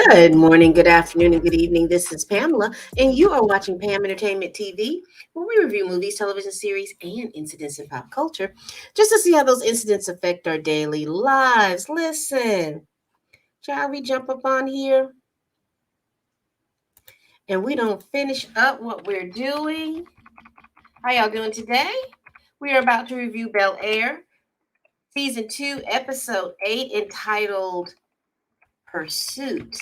Good morning, good afternoon, and good evening. This is Pamela, and you are watching Pam Entertainment TV, where we review movies, television series, and incidents in pop culture just to see how those incidents affect our daily lives. Listen, shall we jump up on here and we don't finish up what we're doing? How y'all doing today? We are about to review Bel Air, Season 2, Episode 8, entitled Pursuit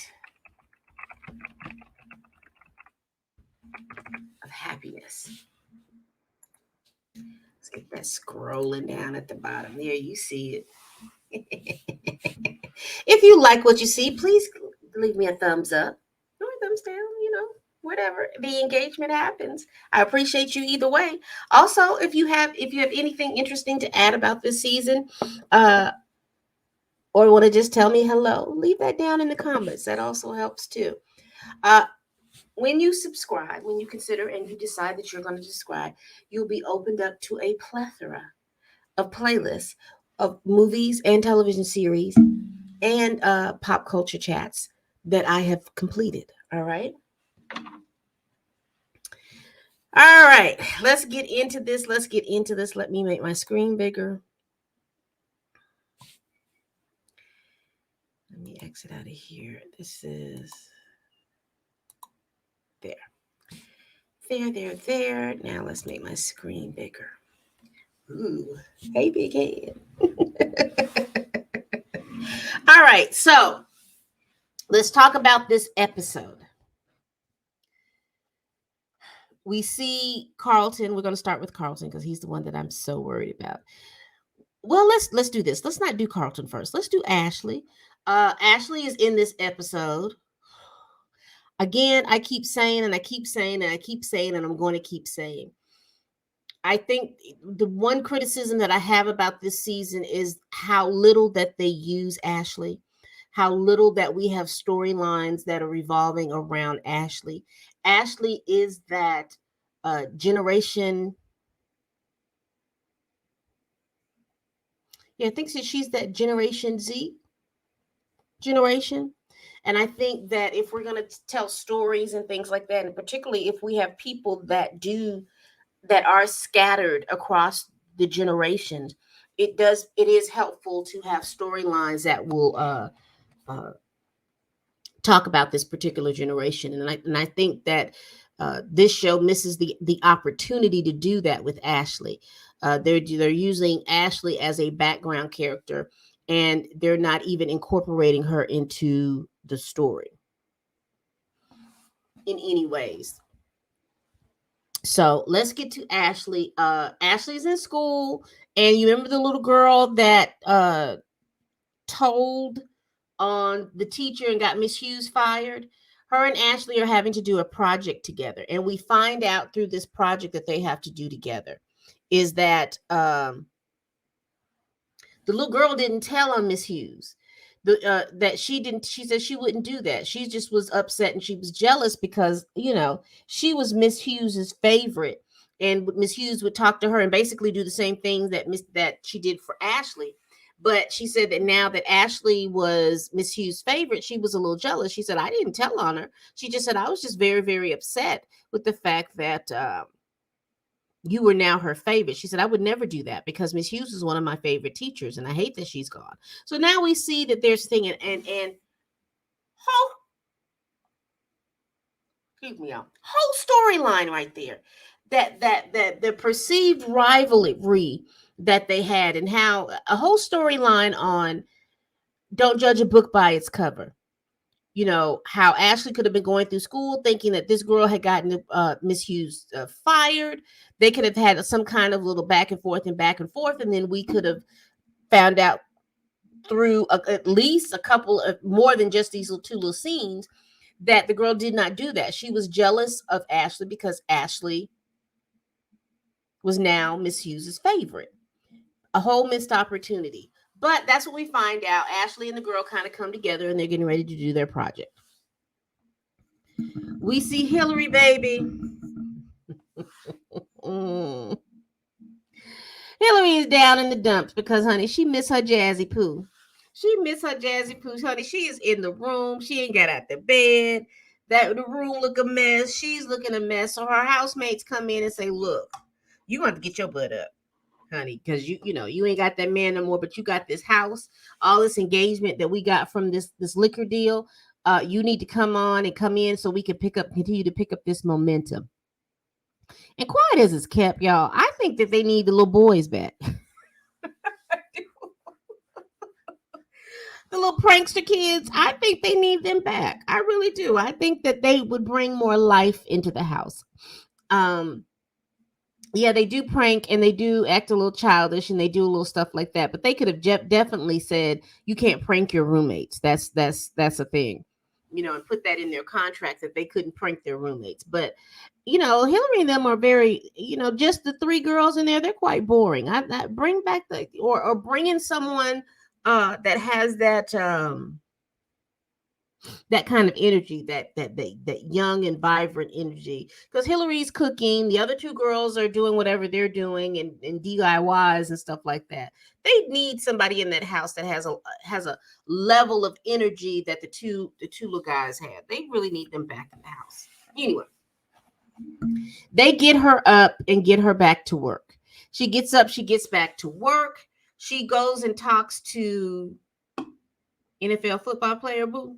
of Happiness. Let's get that scrolling down at the bottom there. You see it. If you like what you see, please leave me a thumbs up or a thumbs down, whatever. The engagement happens. I appreciate you either way. Also, if you have anything interesting to add about this season, uh, or want to just tell me hello, leave that down in the comments. That also helps too. Uh, when you subscribe, when you consider and you decide that you're going to subscribe, you'll be opened up to a plethora of playlists of movies and television series and pop culture chats that I have completed. All right. All right. Let's get into this. Let me make my screen bigger. Let me exit out of here. This is there. There. Now let's make my screen bigger. Ooh, hey, big head. All right, so let's talk about this episode. We see Carlton. We're going to start with Carlton because he's the one that I'm so worried about. Well, let's do this. Let's not do Carlton first. Let's do Ashley. Ashley is in this episode. Again, I keep saying, and I'm going to keep saying. I think the one criticism that I have about this season is how little that they use Ashley, how little that we have storylines that are revolving around Ashley. Ashley is that generation. Yeah, I think she's that Generation Z generation. And I think that if we're going to tell stories and things like that, and particularly if we have people that are scattered across the generations, it is helpful to have storylines that will talk about this particular generation. And I think that this show misses the opportunity to do that with Ashley. They're using Ashley as a background character, and they're not even incorporating her into the story in any ways. So let's get to Ashley. Ashley's in school, and you remember the little girl that told on the teacher and got Miss Hughes fired? Her and Ashley are having to do a project together, and we find out through this project that they have to do together is that the little girl didn't tell on Miss Hughes. That she didn't. She said she wouldn't do that. She just was upset and she was jealous because she was Miss Hughes's favorite, and Miss Hughes would talk to her and basically do the same things that she did for Ashley. But she said that now that Ashley was Miss Hughes' favorite, she was a little jealous. She said, I didn't tell on her. She just said, I was just very, very upset with the fact that you were now her favorite. She said, I would never do that because Miss Hughes is one of my favorite teachers, and I hate that she's gone. So now we see that there's a thing, and whole storyline right there. That the perceived rivalry that they had, and how a whole storyline on don't judge a book by its cover. How Ashley could have been going through school thinking that this girl had gotten Miss Hughes fired. They could have had some kind of little back and forth, and then we could have found out through at least a couple of more than just these two little scenes that the girl did not do that. She was jealous of Ashley because Ashley was now Miss Hughes's favorite. A whole missed opportunity. But that's what we find out. Ashley and the girl kind of come together and they're getting ready to do their project. We see Hillary, baby. Hillary is down in the dumps because, honey, she missed her Jazzy Poo. She miss her Jazzy Pooch, honey. She is in the room. She ain't got out the bed. That the room look a mess. She's looking a mess. So her housemates come in and say, "Look, you gonna have to get your butt up, honey, because you ain't got that man no more, but you got this house, all this engagement that we got from this liquor deal. You need to come on and come in so we can continue to pick up this momentum." And quiet as it's kept, y'all, I think that they need the little boys back. The little prankster kids, I think they need them back. I really do. I think that they would bring more life into the house. Um, yeah, they do prank and they do act a little childish and they do a little stuff like that. But they could have definitely said you can't prank your roommates. That's a thing, and put that in their contract that they couldn't prank their roommates. But Hillary and them are very, just the three girls in there. They're quite boring. I bring back or bring in someone that has that kind of energy, that young and vibrant energy. Because Hillary's cooking, the other two girls are doing whatever they're doing and DIYs and stuff like that. They need somebody in that house that has a level of energy that the two little guys have. They really need them back in the house. Anyway, they get her up and get her back to work. She gets up, she gets back to work. She goes and talks to NFL football player Boo.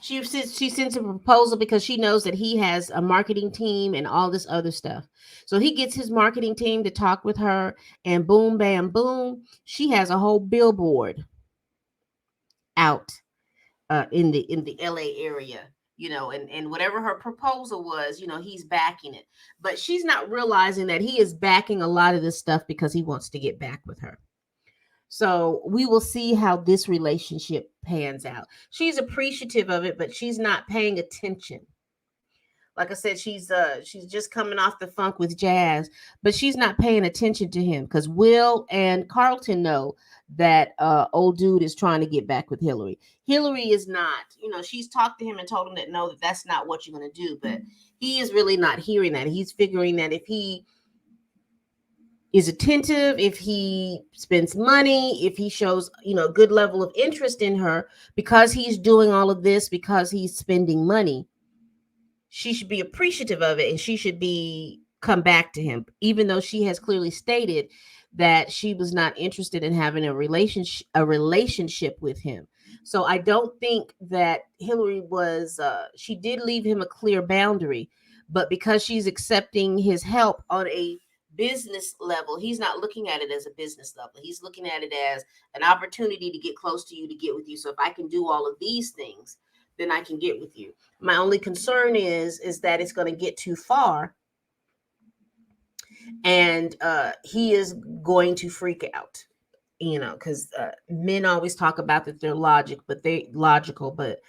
She sends a proposal because she knows that he has a marketing team and all this other stuff. So he gets his marketing team to talk with her, and boom, bam, boom, she has a whole billboard out in the LA area, and whatever her proposal was, he's backing it. But she's not realizing that he is backing a lot of this stuff because he wants to get back with her. So we will see how this relationship pans out. She's appreciative of it, but she's not paying attention. Like I said, she's just coming off the funk with Jazz, but she's not paying attention to him because Will and Carlton know that old dude is trying to get back with Hillary. Hillary is not. She's talked to him and told him that no, that's not what you're going to do, but he is really not hearing that. He's figuring that if he is attentive, if he spends money, if he shows, a good level of interest in her, because he's doing all of this, because he's spending money, she should be appreciative of it and she should come back to him, even though she has clearly stated that she was not interested in having a relationship with him. So I don't think that Hillary was, she did leave him a clear boundary, but because she's accepting his help on a business level, he's not looking at it as a business level. He's looking at it as an opportunity to get close to you, to get with you. So if I can do all of these things, then I can get with you. My only concern is that it's going to get too far and he is going to freak out, because men always talk about that they're logical, but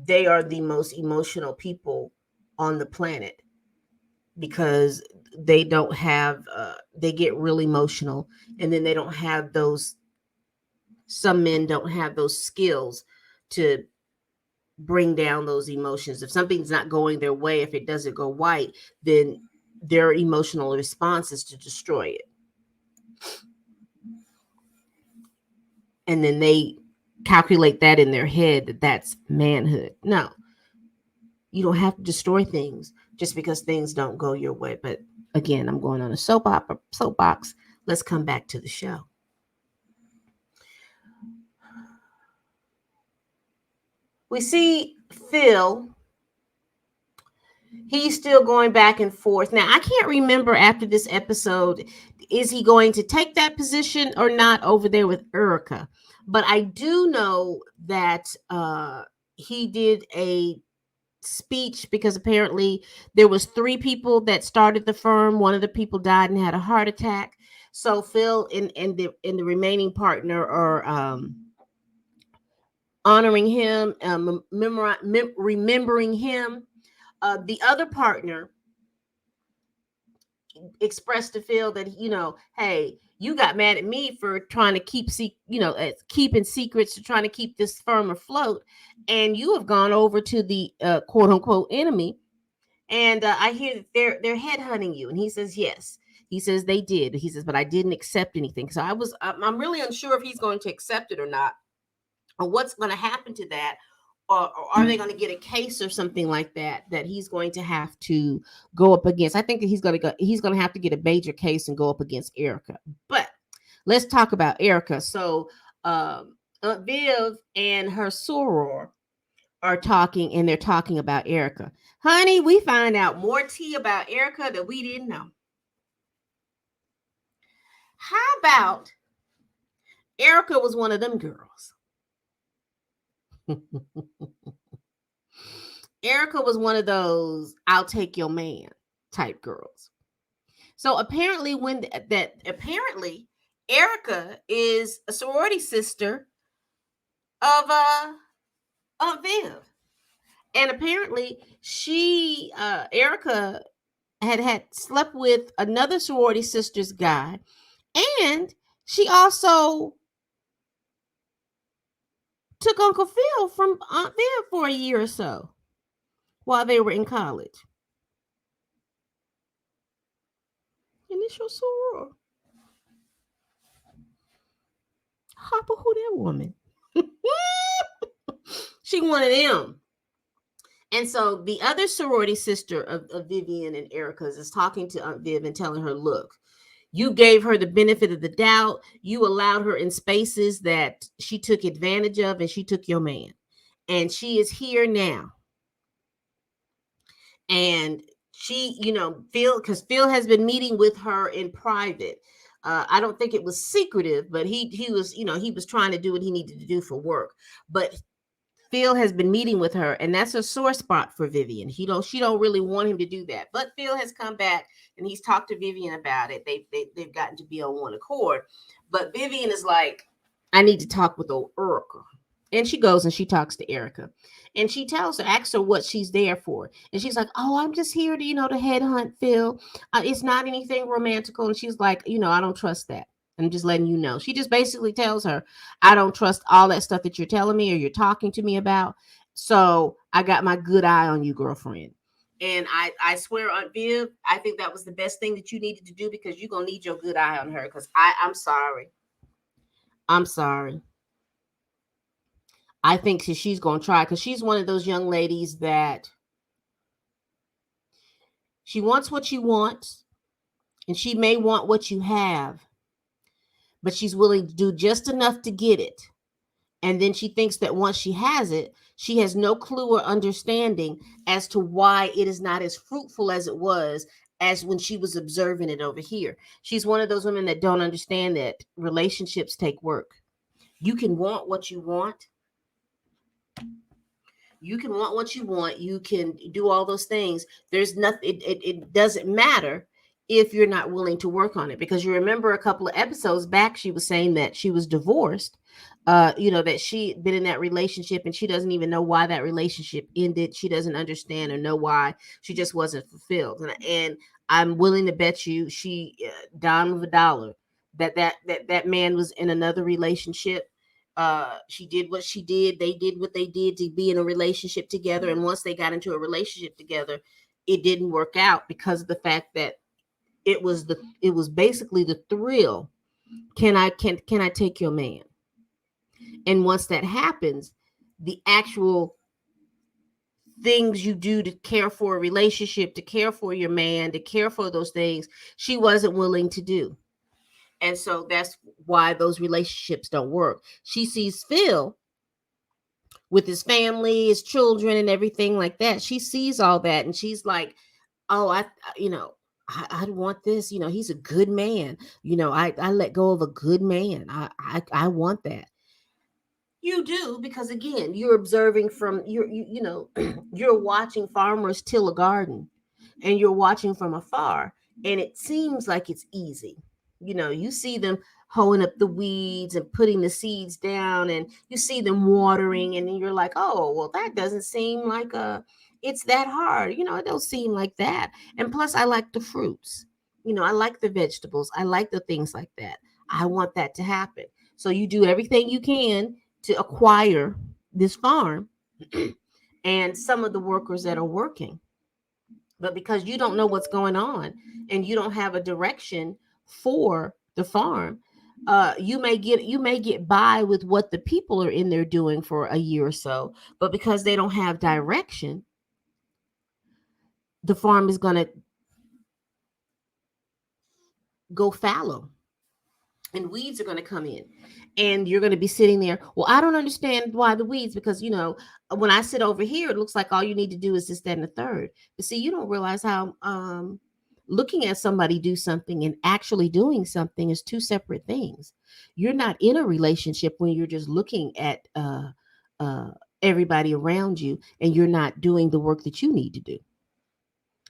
they are the most emotional people on the planet, because they don't have they get really emotional, and then they don't have some men don't have those skills to bring down those emotions. If something's not going their way, if it doesn't go right, then their emotional response is to destroy it, and then they calculate that in their head that that's manhood. No, you don't have to destroy things just because things don't go your way. But again, I'm going on a soapbox. Let's come back to the show. We see Phil. He's still going back and forth. Now, I can't remember after this episode, is he going to take that position or not over there with Erica? But I do know that he did a speech, because apparently there was 3 people that started the firm. One of the people died and had a heart attack. So Phil and the remaining partner are honoring him, remembering him. The other partner expressed to Phil that, hey, you got mad at me for trying to keeping secrets, to trying to keep this firm afloat, and you have gone over to the quote unquote enemy, and I hear that they're headhunting you. And he says yes. He says they did. He says, but I didn't accept anything. So I'm really unsure if he's going to accept it or not, or what's going to happen to that. Or are they going to get a case or something like that he's going to have to go up against? I think that he's going to have to get a major case and go up against Erica. But let's talk about Erica. So Aunt Viv and her soror are talking, and they're talking about Erica. Honey, we find out more tea about Erica that we didn't know. How about Erica was one of them girls? Erica was one of those "I'll take your man" type girls. So apparently, apparently Erica is a sorority sister of Aunt Viv, and apparently Erica had slept with another sorority sister's guy, and she also took Uncle Phil from Aunt Viv for a year or so while they were in college. And it's your soror. Hopper, who that woman? She wanted him. And so the other sorority sister of Vivian and Erica's is talking to Aunt Viv and telling her, look, you gave her the benefit of the doubt. You allowed her in spaces that she took advantage of, and she took your man. And she is here now. And she, because Phil has been meeting with her in private. I don't think it was secretive, but he was, he was trying to do what he needed to do for work. But Phil has been meeting with her, and that's a sore spot for Vivian. She don't really want him to do that. But Phil has come back, and he's talked to Vivian about it. They've gotten to be on one accord. But Vivian is like, I need to talk with old Erica. And she goes and she talks to Erica. And she asks her what she's there for. And she's like, oh, I'm just here to, to headhunt Phil. It's not anything romantical. And she's like, I don't trust that. I'm just letting you know. She just basically tells her, I don't trust all that stuff that you're telling me or you're talking to me about. So I got my good eye on you, girlfriend. And I swear, Aunt Viv, I think that was the best thing that you needed to do, because you're going to need your good eye on her. Because I'm sorry. I'm sorry. I think she's going to try, because she's one of those young ladies that she wants what you want, and she may want what you have, but she's willing to do just enough to get it. And then she thinks that once she has it, she has no clue or understanding as to why it is not as fruitful as it was as when she was observing it over here. She's one of those women that don't understand that relationships take work. You can want what you want. You can want what you want. You can do all those things. There's nothing. It doesn't matter if you're not willing to work on it, because you remember a couple of episodes back, she was saying that she was divorced, that she'd been in that relationship and she doesn't even know why that relationship ended. She doesn't understand or know why. She just wasn't fulfilled. And I'm willing to bet you she, dime of a dollar, that man was in another relationship. She did what she did. They did what they did to be in a relationship together. And once they got into a relationship together, it didn't work out because of the fact that it was basically the thrill. Can I take your man? And once that happens, the actual things you do to care for a relationship, to care for your man, to care for those things, she wasn't willing to do. And so that's why those relationships don't work. She sees Phil with his family, his children, and everything like that. She sees all that, and she's like, oh, I want this. He's a good man. I let go of a good man. I want that. You do, because again, you're observing from you're watching farmers till a garden, and you're watching from afar, and it seems like it's easy. You see them hoeing up the weeds and putting the seeds down, and you see them watering, and then you're like, oh, well, that doesn't seem like it's that hard. It don't seem like that. And plus, I like the fruits. I like the vegetables. I like the things like that. I want that to happen. So you do everything you can to acquire this farm and some of the workers that are working. But because you don't know what's going on and you don't have a direction for the farm, you may get by with what the people are in there doing for a year or so. But because they don't have direction, the farm is going to go fallow and weeds are going to come in, and you're going to be sitting there. Well, I don't understand why the weeds, because when I sit over here, it looks like all you need to do is this, that, and the third. But see, you don't realize how looking at somebody do something and actually doing something is two separate things. You're not in a relationship when you're just looking at uh, everybody around you and you're not doing the work that you need to do.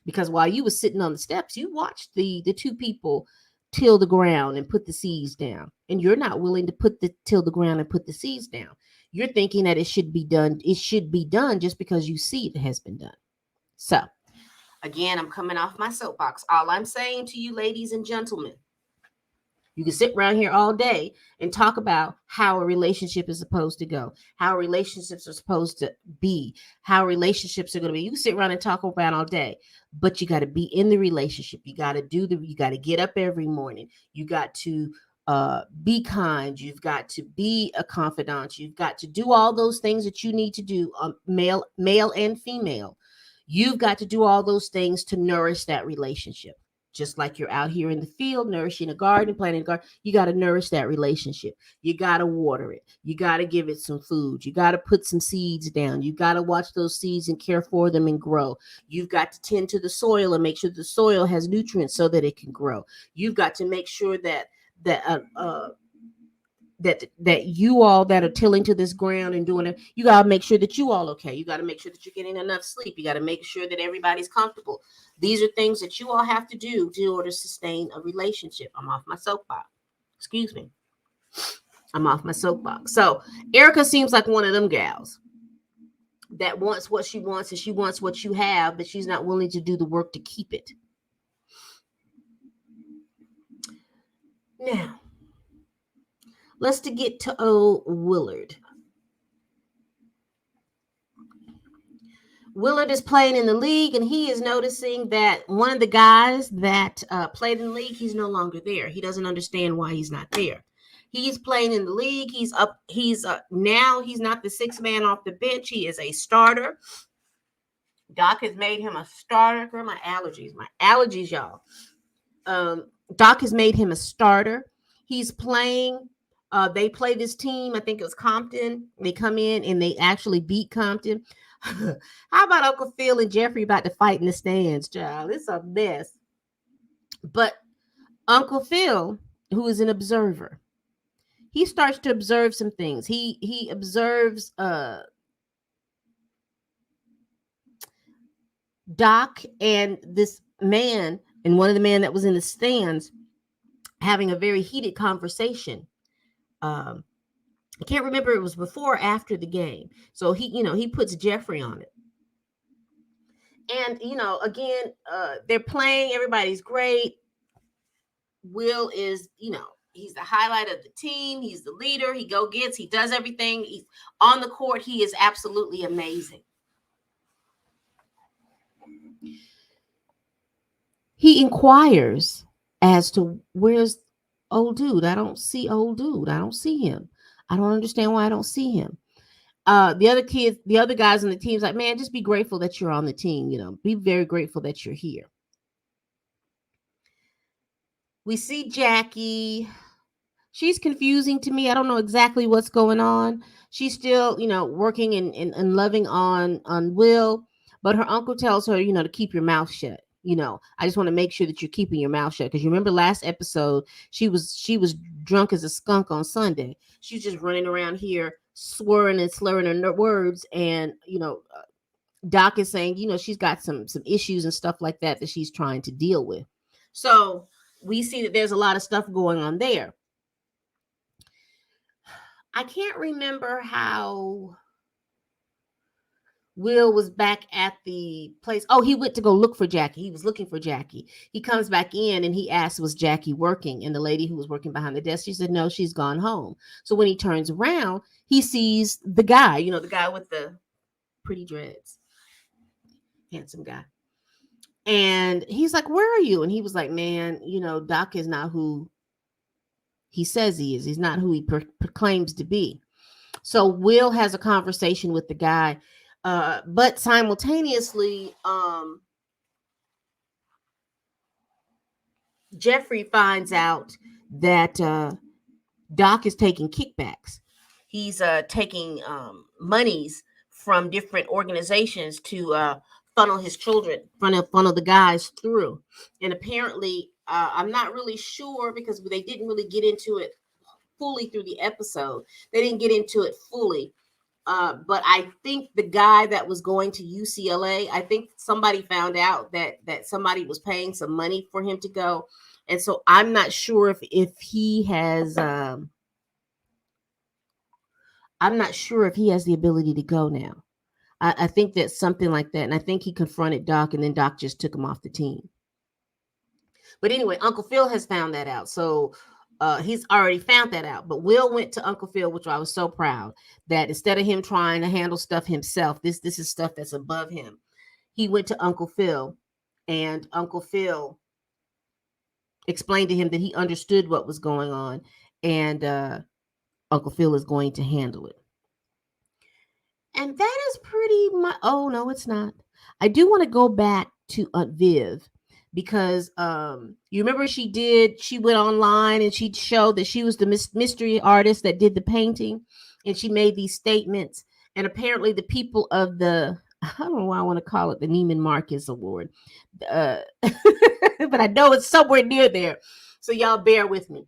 Because while you were sitting on the steps, you watched the two people till the ground and put the seeds down, and you're not willing to till the ground and put the seeds down. You're thinking that it should be done. It should be done just because you see it has been done. So, again, I'm coming off my soapbox. All I'm saying to you, ladies and gentlemen, you can sit around here all day and talk about how a relationship is supposed to go, how relationships are supposed to be, how relationships are going to be. You can sit around and talk about all day, but you got to be in the relationship. You got to you got to get up every morning. You got to be kind. You've got to be a confidant. You've got to do all those things that you need to do, male and female. You've got to do all those things to nourish that relationship. Just like you're out here in the field nourishing a garden, planting a garden, you got to nourish that relationship. You got to water it. You got to give it some food. You got to put some seeds down. You got to watch those seeds and care for them and grow. You've got to tend to the soil and make sure the soil has nutrients so that it can grow. You've got to make sure that you all that are tilling to this ground and doing it, you got to make sure that you all okay. You got to make sure that you're getting enough sleep. You got to make sure that everybody's comfortable. These are things that you all have to do in order to sustain a relationship. I'm off my soapbox. Excuse me. I'm off my soapbox. So Erica seems like one of them gals that wants what she wants and she wants what you have, but she's not willing to do the work to keep it. Now, let's get to old Willard. Willard is playing in the league, and he is noticing that one of the guys that played in the league, he's no longer there. He doesn't understand why he's not there. He's playing in the league. He's up. Now he's not the sixth man off the bench. He is a starter. Doc has made him a starter. Where are my allergies? My allergies, y'all. Doc has made him a starter. He's playing. They play this team. I think it was Compton. They come in and they actually beat Compton. How about Uncle Phil and Geoffrey about to fight in the stands, child? It's a mess. But Uncle Phil, who is an observer, he starts to observe some things. He observes Doc and this man, and one of the men that was in the stands, having a very heated conversation. I can't remember if it was before or after the game. So he puts Geoffrey on it. And, again, they're playing. Everybody's great. Will is, he's the highlight of the team. He's the leader. He gets, he does everything. He's on the court. He is absolutely amazing. He inquires as to where's old dude. I don't see old dude. I don't see him. I don't understand why I don't see him. The other kids, the other guys on the team's like, man, just be grateful that you're on the team. Be very grateful that you're here. We see Jackie. She's confusing to me. I don't know exactly what's going on. She's still, working and loving on Will, but her uncle tells her, to keep your mouth shut. I just want to make sure that you're keeping your mouth shut. Because you remember last episode, she was drunk as a skunk on Sunday. She's just running around here swearing and slurring her words. And, Doc is saying, she's got some issues and stuff like that she's trying to deal with. So we see that there's a lot of stuff going on there. I can't remember how Will was back at the place. Oh, he went to go look for Jackie. He was looking for Jackie. He comes back in and he asks, was Jackie working? And the lady who was working behind the desk, she said, no, she's gone home. So when he turns around, he sees the guy, the guy with the pretty dreads. Handsome guy. And he's like, where are you? And he was like, man, Doc is not who he says he is. He's not who he proclaims to be. So Will has a conversation with the guy, but simultaneously, Geoffrey finds out that Doc is taking kickbacks. He's taking monies from different organizations to funnel his children, funnel the guys through. And apparently, I'm not really sure because they didn't really get into it fully through the episode. They didn't get into it fully. But I think the guy that was going to UCLA, I think somebody found out that somebody was paying some money for him to go. And so I'm not sure if he has I'm not sure if he has the ability to go now. I think that's something like that. And I think he confronted Doc and then Doc just took him off the team. But anyway, Uncle Phil has found that out. So he's already found that out. But Will went to Uncle Phil, which I was so proud that instead of him trying to handle stuff himself, this is stuff that's above him. He went to Uncle Phil, and Uncle Phil explained to him that he understood what was going on, and Uncle Phil is going to handle it. And that is pretty much. Oh no, it's not. I do want to go back to Aunt Viv because you remember she went online and she showed that she was the mystery artist that did the painting, and she made these statements. And apparently the people of the, I don't know why I want to call it the Neiman Marcus Award, but I know it's somewhere near there, so y'all bear with me.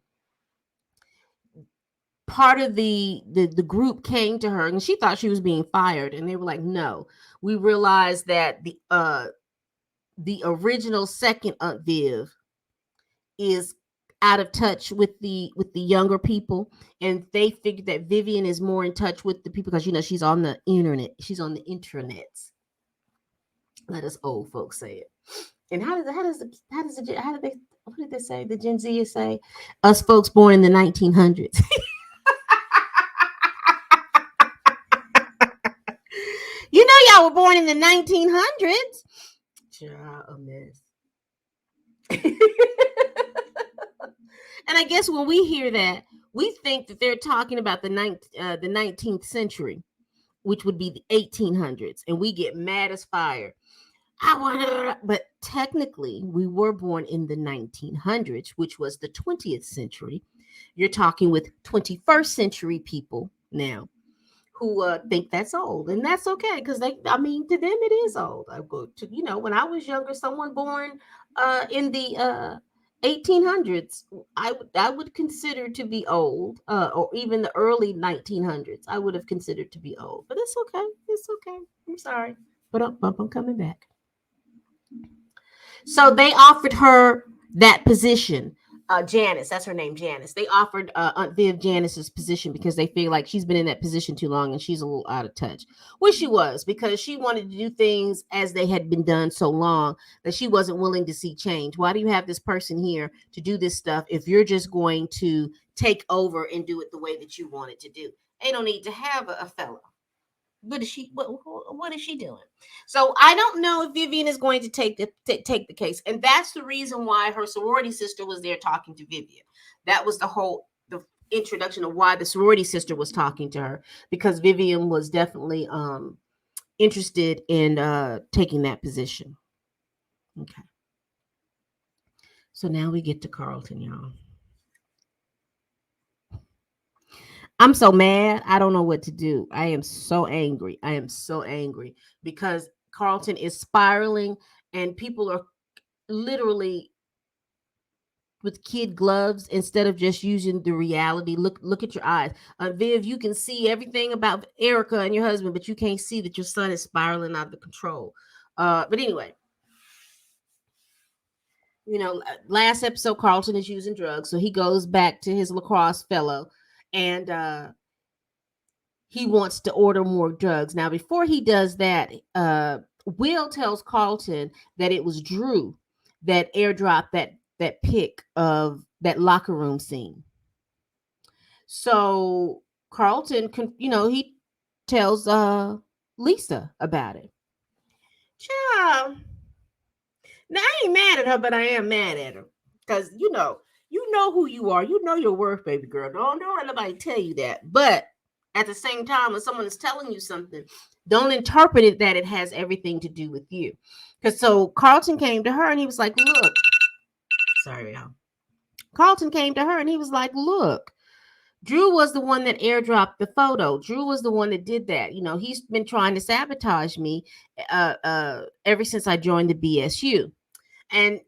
Part of the group came to her and she thought she was being fired, and they were like, no, we realized that the original second Aunt Viv is out of touch with the younger people, and they figured that Vivian is more in touch with the people because she's on the internet. She's on the intranets. Let us old folks say it. And how did they, what did they say? The Gen Z say, us folks born in the 1900s. Y'all were born in the 1900s. A mess. And I guess when we hear that, we think that they're talking about the 19th century, which would be the 1800s, and we get mad as fire. But technically, we were born in the 1900s, which was the 20th century. You're talking with 21st century people now who think that's old, and that's okay because to them it is old. I go to when I was younger, someone born in the 1800s, I would consider to be old, or even the early 1900s, I would have considered to be old. But it's okay. It's okay. I'm sorry, but I'm coming back. So they offered her that position. Janice, that's her name, Janice. They offered Aunt Viv Janice's position because they feel like she's been in that position too long and she's a little out of touch. Which she was, because she wanted to do things as they had been done so long that she wasn't willing to see change. Why do you have this person here to do this stuff if you're just going to take over and do it the way that you want it to do? They don't need to have a fellow. What is she doing? So I don't know if Vivian is going to take the case, and that's the reason why her sorority sister was there talking to Vivian. That was the introduction of why the sorority sister was talking to her, because Vivian was definitely interested in taking that position. Okay, so now we get to Carlton, y'all. I'm so mad. I don't know what to do. I am so angry. Because Carlton is spiraling and people are literally with kid gloves instead of just using the reality. Look at your eyes. Viv, you can see everything about Erica and your husband, but you can't see that your son is spiraling out of control. But anyway, last episode, Carlton is using drugs. So he goes back to his lacrosse fellow and he wants to order more drugs. Now, before he does that, Will tells Carlton that it was Drew that airdropped that pic of that locker room scene. So Carlton, he tells Lisa about it. Child, Now I ain't mad at her, but I am mad at her because you know who you are. You know your worth, baby girl. Don't let nobody tell you that. But at the same time, when someone is telling you something, don't interpret it that it has everything to do with you. Because so Carlton came to her and he was like, "Look, sorry, y'all." Carlton came to her and he was like, "Look, Drew was the one that airdropped the photo. Drew was the one that did that. You know, he's been trying to sabotage me ever since I joined the BSU." And,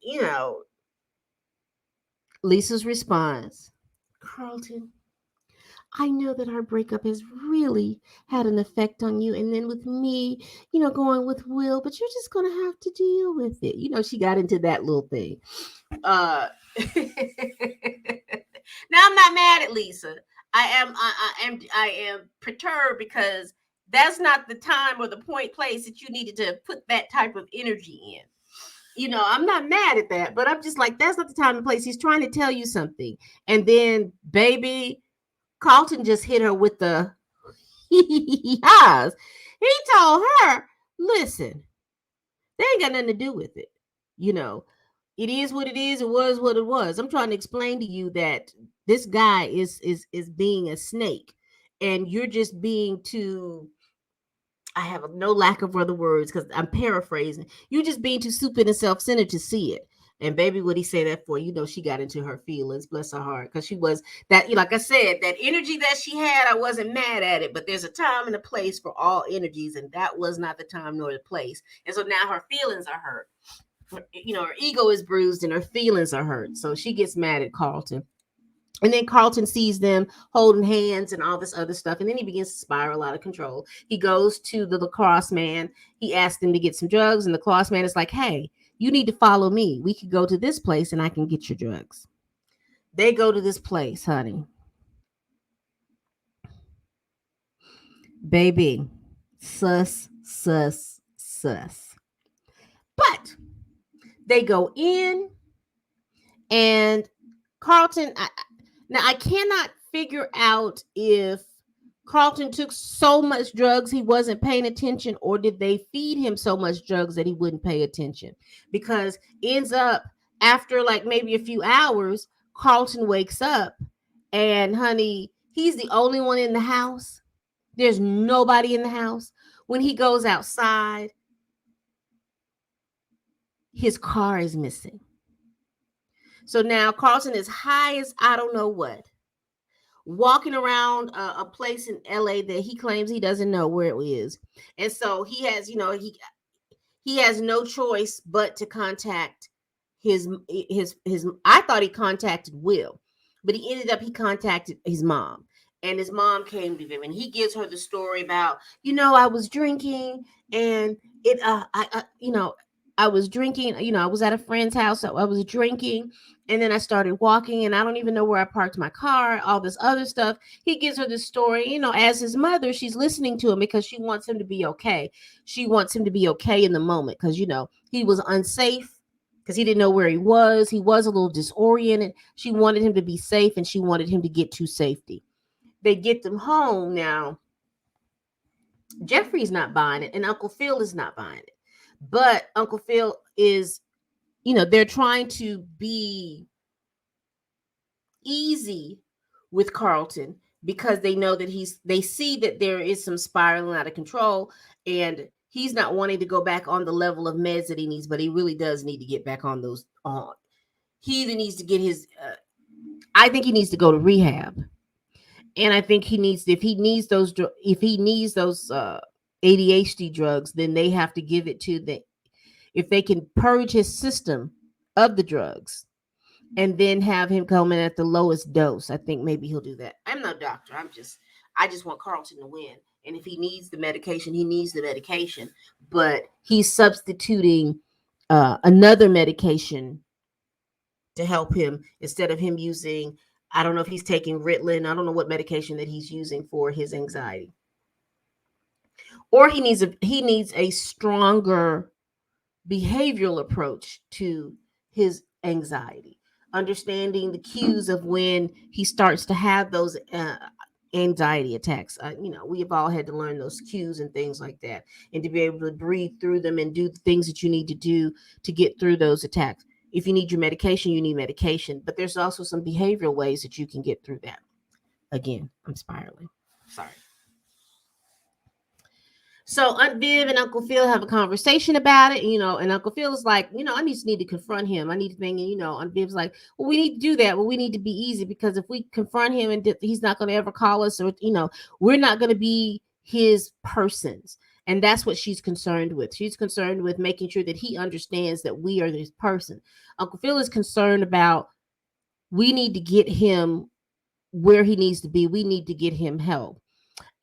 Lisa's response, "Carlton, I know that our breakup has really had an effect on you. And then with me, going with Will, but you're just going to have to deal with it." She got into that little thing. Uh, now I'm not mad at Lisa. I am perturbed because that's not the time or the place that you needed to put that type of energy in. I'm not mad at that, but I'm just like, that's not the time and place. He's trying to tell you something. And then, baby, Carlton just hit her with the yes. He told her, listen, they ain't got nothing to do with it. It is what it is. It was what it was. I'm trying to explain to you that this guy is being a snake, and you're just being too. I have no lack of other words because I'm paraphrasing. You just being too stupid and self-centered to see it. And baby, what he say that for? She got into her feelings, bless her heart, because she was that. Like I said, that energy that she had, I wasn't mad at it. But there's a time and a place for all energies, and that was not the time nor the place. And so now her feelings are hurt. Her ego is bruised and her feelings are hurt. So she gets mad at Carlton. And then Carlton sees them holding hands and all this other stuff. And then he begins to spiral out of control. He goes to the lacrosse man. He asks him to get some drugs. And the lacrosse man is like, hey, you need to follow me. We could go to this place and I can get your drugs. They go to this place, honey. Baby, sus. But they go in and Carlton, I cannot figure out if Carlton took so much drugs he wasn't paying attention, or did they feed him so much drugs that he wouldn't pay attention? Because ends up after like maybe a few hours, Carlton wakes up and honey, he's the only one in the house. There's nobody in the house. When he goes outside, his car is missing. So now Carlton is high as I don't know what, walking around a place in LA that he claims he doesn't know where it is. And so he has, he has no choice but to contact his I thought he contacted Will, but he contacted his mom. And his mom came to him and he gives her the story about, I was drinking and I was drinking, I was at a friend's house. So I was drinking and then I started walking and I don't even know where I parked my car, all this other stuff. He gives her this story, as his mother, she's listening to him because she wants him to be okay. She wants him to be okay in the moment because, he was unsafe because he didn't know where he was. He was a little disoriented. She wanted him to be safe and she wanted him to get to safety. They get them home. Now, Geoffrey's not buying it and Uncle Phil is not buying it. But Uncle Phil is, they're trying to be easy with Carlton because they know that they see that there is some spiraling out of control and he's not wanting to go back on the level of meds that he needs, but he really does need to get back on those. He either needs to get I think he needs to go to rehab. And I think if he needs those ADHD drugs, then they have to give it to if they can purge his system of the drugs and then have him come in at the lowest dose, I think maybe he'll do that. I'm no doctor. I just want Carlton to win. And if he needs the medication, he needs the medication. But he's substituting another medication to help him instead of him using, I don't know if he's taking Ritalin. I don't know what medication that he's using for his anxiety. Or he needs a stronger behavioral approach to his anxiety, understanding the cues of when he starts to have those anxiety attacks. We have all had to learn those cues and things like that, and to be able to breathe through them and do the things that you need to do to get through those attacks. If you need your medication, you need medication, but there's also some behavioral ways that you can get through that. Again, I'm spiraling. Sorry. So Aunt Viv and Uncle Phil have a conversation about it, and Uncle Phil is like, I just need to confront him. I need to think, Aunt Viv's like, well, we need to do that. Well, we need to be easy, because if we confront him and he's not going to ever call us, or, we're not going to be his persons. And that's what she's concerned with. She's concerned with making sure that he understands that we are his person. Uncle Phil is concerned about, we need to get him where he needs to be. We need to get him help.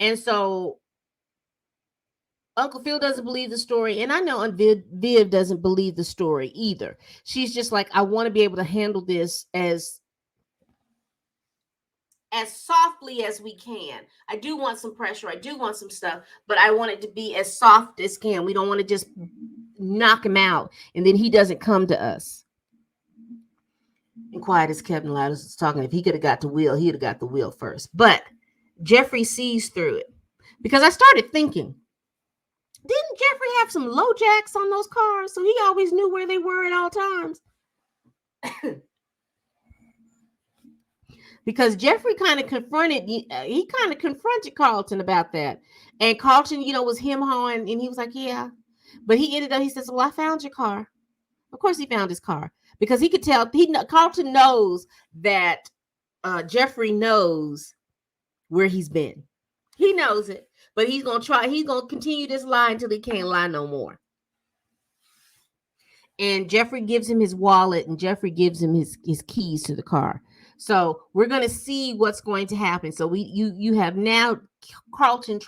And so Uncle Phil doesn't believe the story, and I know Aunt Viv doesn't believe the story either. She's just like, I want to be able to handle this as softly as we can. I do want some pressure. I do want some stuff, but I want it to be as soft as can. We don't want to just knock him out, and then he doesn't come to us. And quiet as Kevin Louders is talking. If he could have got the wheel, he'd have got the wheel first. But Geoffrey sees through it, because I started thinking, didn't Geoffrey have some low jacks on those cars, so he always knew where they were at all times? Because Geoffrey kind of confronted Carlton about that, and Carlton, was him-hawing, and he was like, yeah, but he says, well, I found your car. Of course he found his car, because he could tell, Carlton knows that Geoffrey knows where he's been. He knows it, but he's going to continue this lie until he can't lie no more. And Geoffrey gives him his wallet, and Geoffrey gives him his keys to the car. So we're going to see what's going to happen. So you have now Carlton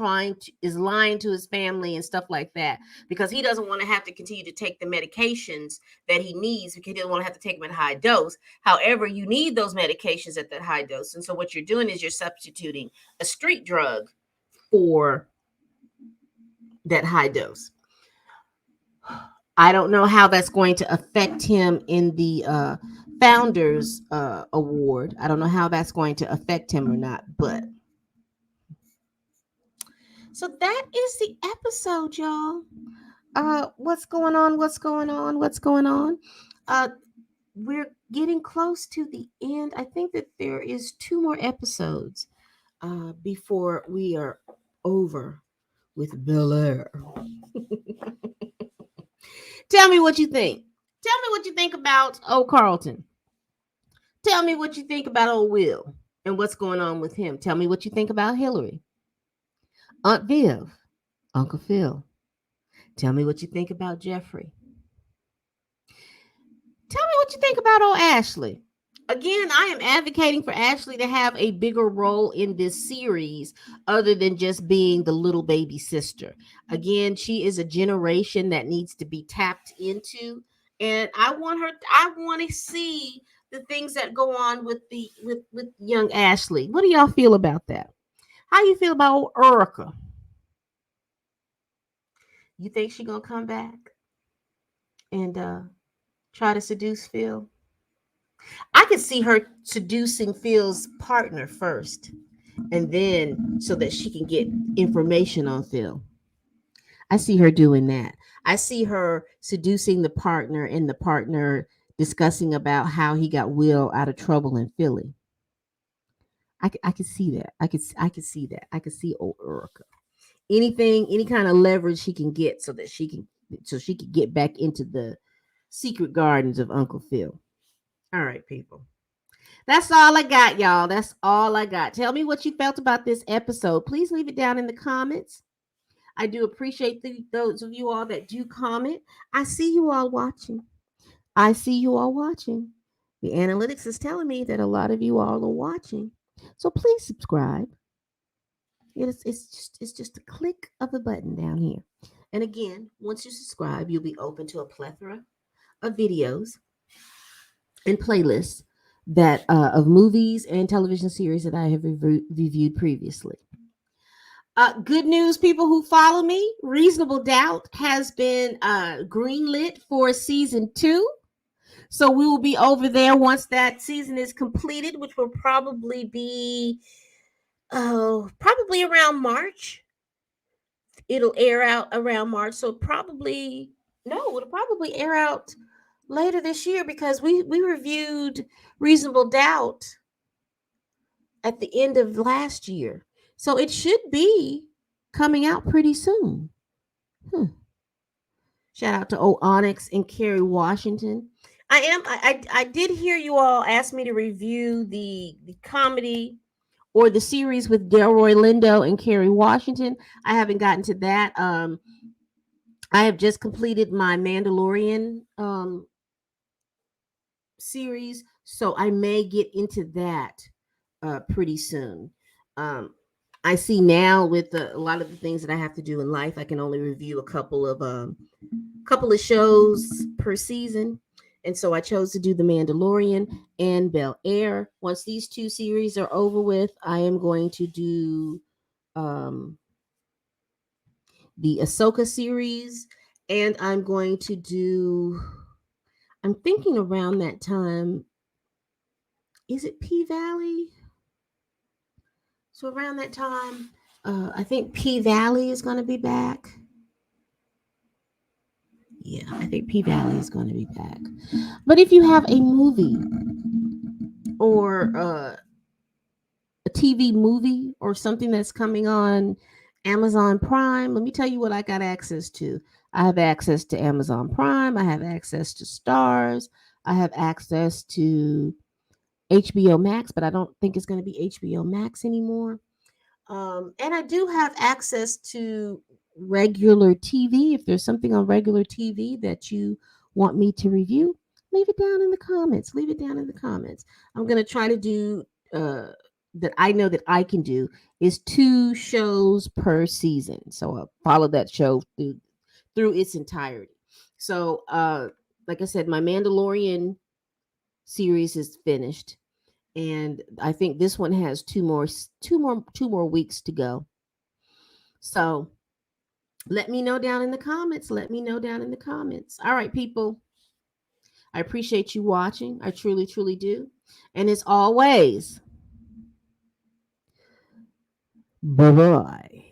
is lying to his family and stuff like that, because he doesn't want to have to continue to take the medications that he needs, because he doesn't want to have to take them at high dose. However, you need those medications at that high dose. And so what you're doing is you're substituting a street drug for that high dose. I don't know how that's going to affect him in the Founders Award. I don't know how that's going to affect him or not, but so that is the episode, y'all. What's going on? We're getting close to the end. I think that there is 2 more episodes before we are over with Bel Air. Tell me what you think. Tell me what you think about old Carlton. Tell me what you think about old Will and what's going on with him. Tell me what you think about Hillary, Aunt Viv, Uncle Phil. Tell me what you think about Geoffrey. Tell me what you think about old Ashley. Again, I am advocating for Ashley to have a bigger role in this series other than just being the little baby sister. Again, she is a generation that needs to be tapped into. And I want to see the things that go on with young Ashley. What do y'all feel about that? How you feel about old Erica? You think she's going to come back and try to seduce Phil? I could see her seducing Phil's partner first, and then so that she can get information on Phil. I see her doing that. I see her seducing the partner, and the partner discussing about how he got Will out of trouble in Philly. I could see that. I could see that. I could see old Erica. Any kind of leverage she can get so she can get back into the secret gardens of Uncle Phil. All right, people. That's all I got, y'all. That's all I got. Tell me what you felt about this episode. Please leave it down in the comments. I do appreciate those of you all that do comment. I see you all watching. The analytics is telling me that a lot of you all are watching. So please subscribe. It's just a click of a button down here. And again, once you subscribe, you'll be open to a plethora of videos and playlists that of movies and television series that I have reviewed previously. Good news, people who follow me. Reasonable Doubt has been greenlit for season 2. So we will be over there once that season is completed, which will probably be Oh, probably around March. It'll air out around March. So probably no, it'll probably air out later this year because we reviewed Reasonable Doubt at the end of last year. So it should be coming out pretty soon. Hmm. Shout out to old Onyx and Kerry Washington. I did hear you all ask me to review the comedy or the series with Delroy Lindo and Kerry Washington. I haven't gotten to that. I have just completed my Mandalorian series, so I may get into that pretty soon. I see now with a lot of the things that I have to do in life, I can only review a couple of shows per season. And so I chose to do The Mandalorian and Bel Air. Once these two series are over with, I am going to do um, the Ahsoka series, and I'm going to do. I'm thinking around that time. Is it P Valley? So around that time, I think P Valley is going to be back. Yeah, I think P Valley is going to be back. But if you have a movie or a TV movie or something that's coming on Amazon Prime, let me tell you what I got access to. I have access to Amazon Prime. I have access to Stars. I have access to HBO Max, but I don't think it's going to be HBO Max anymore. And I do have access to regular TV. If there's something on regular TV that you want me to review, leave it down in the comments. Leave it down in the comments. I'm going to try to do that I know that I can do is 2 shows per season. So I'll follow that show through its entirety. So like I said, my Mandalorian series is finished, and I think this one has two more weeks to go. So let me know down in the comments. Let me know down in the comments. All right, people. I appreciate you watching. I truly, truly do. And as always, bye bye.